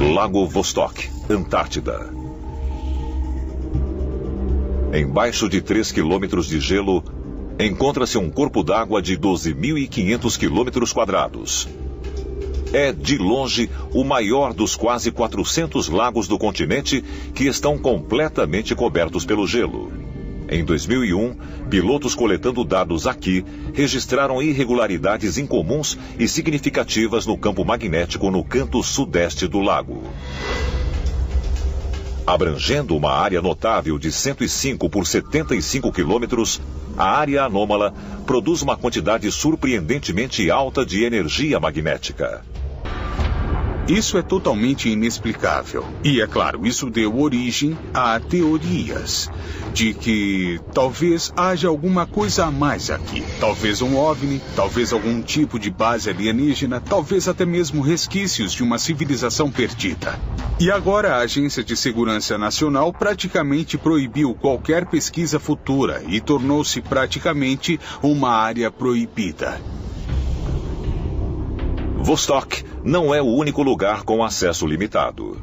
Lago Vostok, Antártida. Embaixo de 3 quilômetros de gelo, encontra-se um corpo d'água de 12.500 quilômetros quadrados. É, de longe, o maior dos quase 400 lagos do continente que estão completamente cobertos pelo gelo. Em 2001, pilotos coletando dados aqui registraram irregularidades incomuns e significativas no campo magnético no canto sudeste do lago. Abrangendo uma área notável de 105 por 75 quilômetros, a área anômala produz uma quantidade surpreendentemente alta de energia magnética. Isso é totalmente inexplicável. E, é claro, isso deu origem a teorias de que talvez haja alguma coisa a mais aqui. Talvez um OVNI, talvez algum tipo de base alienígena, talvez até mesmo resquícios de uma civilização perdida. E agora a Agência de Segurança Nacional praticamente proibiu qualquer pesquisa futura e tornou-se praticamente uma área proibida. Vostok não é o único lugar com acesso limitado.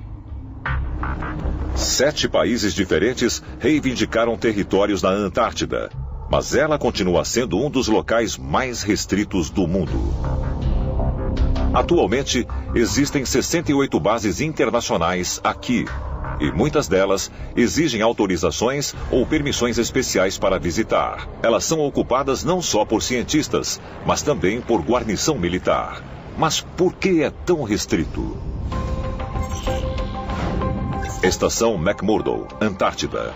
7 países diferentes reivindicaram territórios na Antártida, mas ela continua sendo um dos locais mais restritos do mundo. Atualmente, existem 68 bases internacionais aqui, e muitas delas exigem autorizações ou permissões especiais para visitar. Elas são ocupadas não só por cientistas, mas também por guarnição militar. Mas por que é tão restrito? Estação McMurdo, Antártida.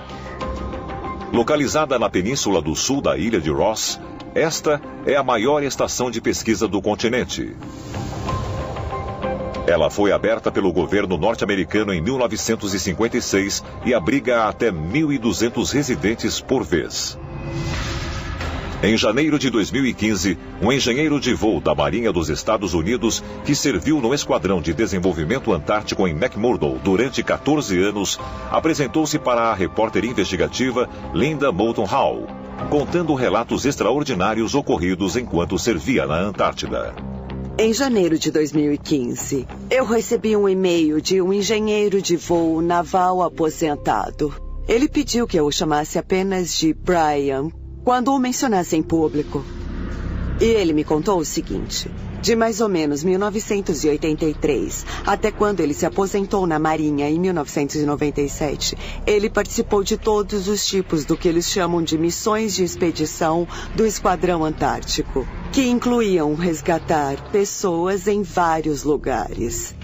Localizada na península do sul da ilha de Ross, esta é a maior estação de pesquisa do continente. Ela foi aberta pelo governo norte-americano em 1956 e abriga até 1.200 residentes por vez. Em janeiro de 2015, um engenheiro de voo da Marinha dos Estados Unidos, que serviu no Esquadrão de Desenvolvimento Antártico em McMurdo durante 14 anos, apresentou-se para a repórter investigativa Linda Moulton Howe, contando relatos extraordinários ocorridos enquanto servia na Antártida. Em janeiro de 2015, eu recebi um e-mail de um engenheiro de voo naval aposentado. Ele pediu que eu o chamasse apenas de Brian quando o mencionasse em público. E ele me contou o seguinte: de mais ou menos 1983 até quando ele se aposentou na Marinha em 1997, ele participou de todos os tipos do que eles chamam de missões de expedição do Esquadrão Antártico, que incluíam resgatar pessoas em vários lugares.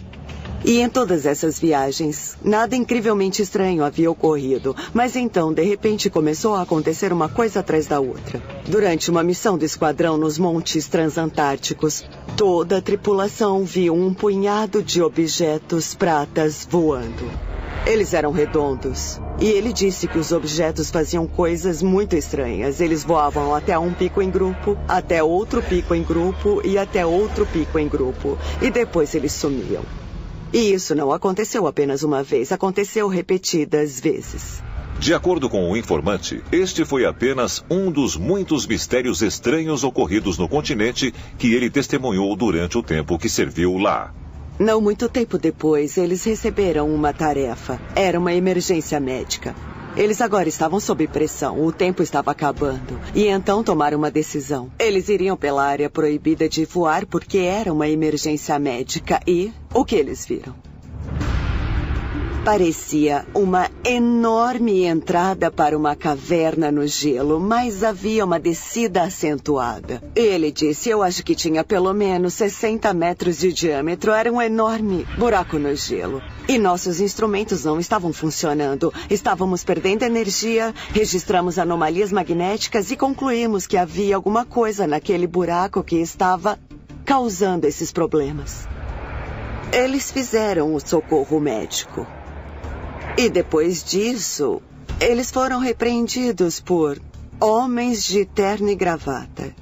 E em todas essas viagens, nada incrivelmente estranho havia ocorrido. Mas então, de repente, começou a acontecer uma coisa atrás da outra. Durante uma missão do esquadrão nos montes transantárticos, toda a tripulação viu um punhado de objetos pratas voando. Eles eram redondos. E ele disse que os objetos faziam coisas muito estranhas. Eles voavam até um pico em grupo, até outro pico em grupo e até outro pico em grupo. E depois eles sumiam. E isso não aconteceu apenas uma vez, aconteceu repetidas vezes. De acordo com o informante, este foi apenas um dos muitos mistérios estranhos ocorridos no continente que ele testemunhou durante o tempo que serviu lá. Não muito tempo depois, eles receberam uma tarefa. Era uma emergência médica. Eles agora estavam sob pressão, o tempo estava acabando. E então tomaram uma decisão. Eles iriam pela área proibida de voar porque era uma emergência médica. E o que eles viram? Parecia uma enorme entrada para uma caverna no gelo, mas havia uma descida acentuada. Ele disse, eu acho que tinha pelo menos 60 metros de diâmetro. Era um enorme buraco no gelo. E nossos instrumentos não estavam funcionando. Estávamos perdendo energia, registramos anomalias magnéticas e concluímos que havia alguma coisa naquele buraco que estava causando esses problemas. Eles fizeram o socorro médico. E depois disso, eles foram repreendidos por homens de terno e gravata,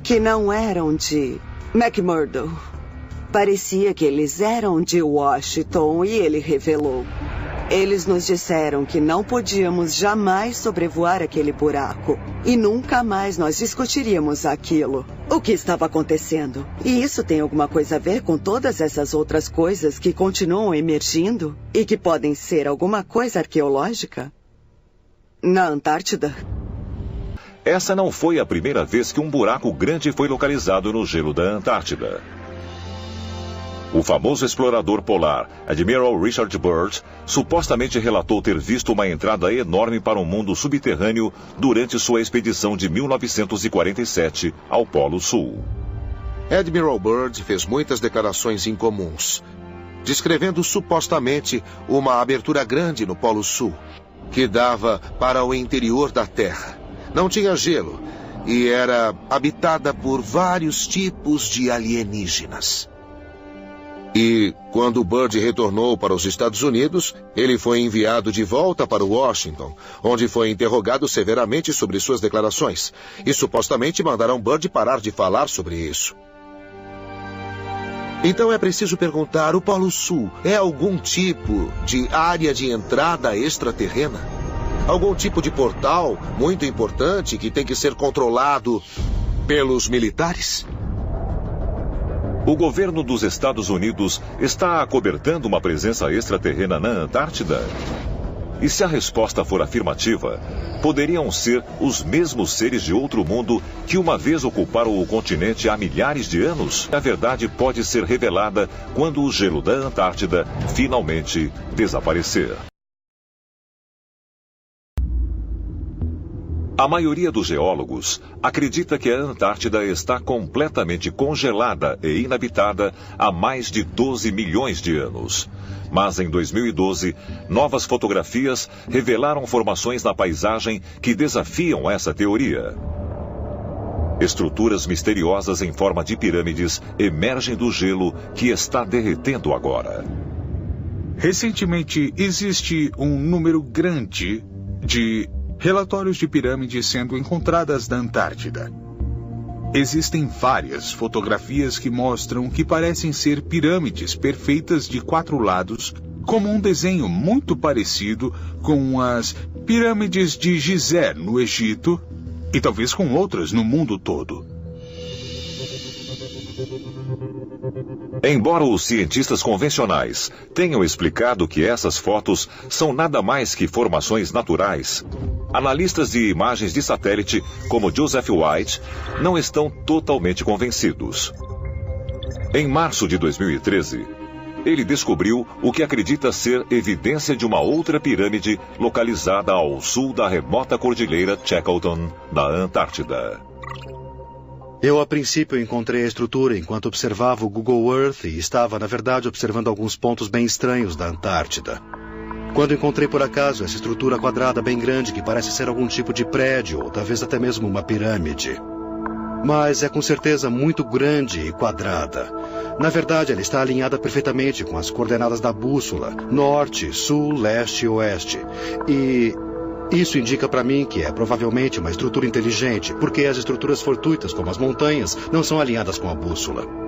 que não eram de McMurdo. Parecia que eles eram de Washington e ele revelou. Eles nos disseram que não podíamos jamais sobrevoar aquele buraco. E nunca mais nós discutiríamos aquilo. O que estava acontecendo? E isso tem alguma coisa a ver com todas essas outras coisas que continuam emergindo? E que podem ser alguma coisa arqueológica? Na Antártida? Essa não foi a primeira vez que um buraco grande foi localizado no gelo da Antártida. O famoso explorador polar Admiral Richard Byrd supostamente relatou ter visto uma entrada enorme para o mundo subterrâneo durante sua expedição de 1947 ao Polo Sul. Admiral Byrd fez muitas declarações incomuns, descrevendo supostamente uma abertura grande no Polo Sul, que dava para o interior da Terra. Não tinha gelo e era habitada por vários tipos de alienígenas. E, quando Byrd retornou para os Estados Unidos, ele foi enviado de volta para Washington, onde foi interrogado severamente sobre suas declarações. E supostamente mandaram Byrd parar de falar sobre isso. Então é preciso perguntar, o Polo Sul é algum tipo de área de entrada extraterrena? Algum tipo de portal muito importante que tem que ser controlado pelos militares? O governo dos Estados Unidos está acobertando uma presença extraterrena na Antártida? E se a resposta for afirmativa, poderiam ser os mesmos seres de outro mundo que uma vez ocuparam o continente há milhares de anos? A verdade pode ser revelada quando o gelo da Antártida finalmente desaparecer. A maioria dos geólogos acredita que a Antártida está completamente congelada e inabitada há mais de 12 milhões de anos. Mas em 2012, novas fotografias revelaram formações na paisagem que desafiam essa teoria. Estruturas misteriosas em forma de pirâmides emergem do gelo que está derretendo agora. Recentemente, existe um número grande de relatórios de pirâmides sendo encontradas na Antártida. Existem várias fotografias que mostram que parecem ser pirâmides perfeitas de 4 lados, como um desenho muito parecido com as pirâmides de Gizé, no Egito, e talvez com outras no mundo todo. Embora os cientistas convencionais tenham explicado que essas fotos são nada mais que formações naturais, analistas de imagens de satélite, como Joseph White, não estão totalmente convencidos. Em março de 2013, ele descobriu o que acredita ser evidência de uma outra pirâmide localizada ao sul da remota cordilheira Shackleton, da Antártida. Eu, a princípio, encontrei a estrutura enquanto observava o Google Earth e estava, na verdade, observando alguns pontos bem estranhos da Antártida. Quando encontrei por acaso essa estrutura quadrada bem grande que parece ser algum tipo de prédio ou talvez até mesmo uma pirâmide. Mas é com certeza muito grande e quadrada. Na verdade, ela está alinhada perfeitamente com as coordenadas da bússola, norte, sul, leste e oeste. E isso indica para mim que é provavelmente uma estrutura inteligente, porque as estruturas fortuitas, como as montanhas, não são alinhadas com a bússola.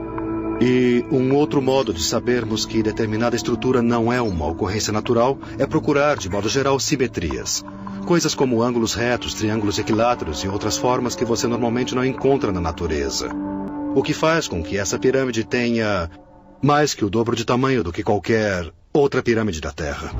E um outro modo de sabermos que determinada estrutura não é uma ocorrência natural é procurar, de modo geral, simetrias. Coisas como ângulos retos, triângulos equiláteros e outras formas que você normalmente não encontra na natureza. O que faz com que essa pirâmide tenha mais que o dobro de tamanho do que qualquer outra pirâmide da Terra.